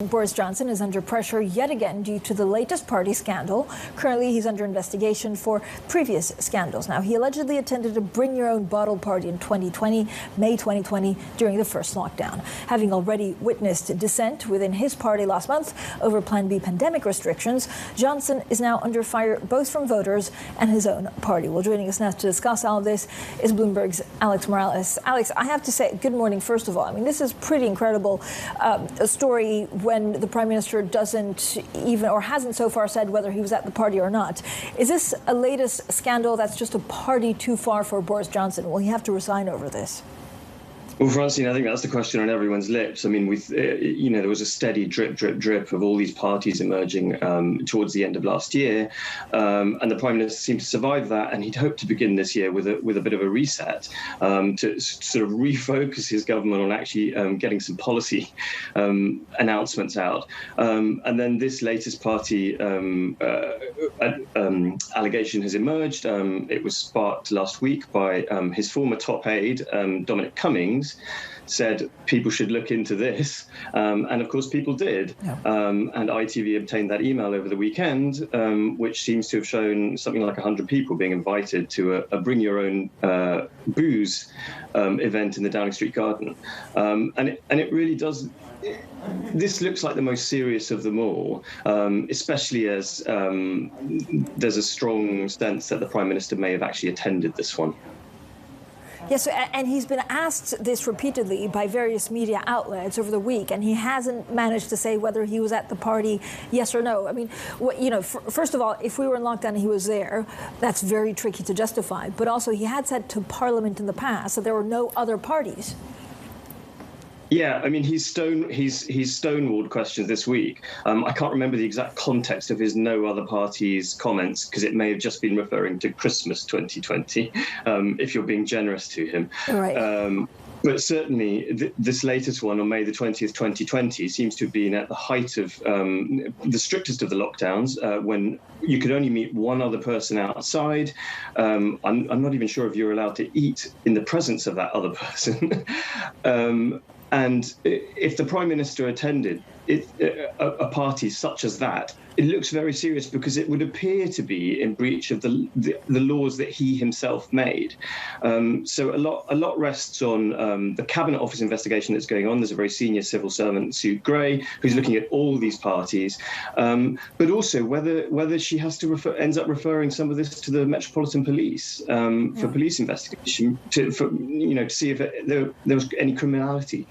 Boris Johnson is under pressure yet again due to the latest party scandal. Currently, he's under investigation for previous scandals. Now, he allegedly attended a Bring Your Own Bottle party in May 2020, during the first lockdown. Having already witnessed dissent within his party last month over Plan B pandemic restrictions, Johnson is now under fire both from voters and his own party. Well, joining us now to discuss all of this is Bloomberg's Alex Morales. Alex, I have to say, good morning, first of all. I mean, this is pretty incredible, a story when the Prime Minister doesn't even, or hasn't so far said whether he was at the party or not. Is this a latest scandal that's just a party too far for Boris Johnson? Will he have to resign over this? Well, Francine, I think that's the question on everyone's lips. I mean, there was a steady drip of all these parties emerging towards the end of last year, and the Prime Minister seemed to survive that. And he'd hoped to begin this year with a bit of a reset to sort of refocus his government on actually getting some policy announcements out. And then this latest party allegation has emerged. It was sparked last week by his former top aide, Dominic Cummings, said people should look into this. And of course, people did. Yeah. And ITV obtained that email over the weekend, which seems to have shown something like 100 people being invited to a Bring Your Own Booze event in the Downing Street Garden. And it really does. This looks like the most serious of them all, especially as there's a strong sense that the Prime Minister may have actually attended this one. Yes, and he's been asked this repeatedly by various media outlets over the week, and he hasn't managed to say whether he was at the party, yes or no. I mean, first of all, if we were in lockdown and he was there, that's very tricky to justify. But also, he had said to Parliament in the past that there were no other parties. Yeah, I mean, he's stonewalled questions this week. I can't remember the exact context of his no other parties comments, because it may have just been referring to Christmas 2020, if you're being generous to him. Right. But certainly, this latest one on May the 20th, 2020, seems to have been at the height of the strictest of the lockdowns, when you could only meet one other person outside. I'm not even sure if you're allowed to eat in the presence of that other person. And if the Prime Minister attended a party such as that, it looks very serious, because it would appear to be in breach of the laws that he himself made. So a lot rests on the Cabinet Office investigation that's going on. There's a very senior civil servant, Sue Gray, who's looking at all these parties, but also whether she has to ends up referring some of this to the Metropolitan Police for police investigation to see if there was any criminality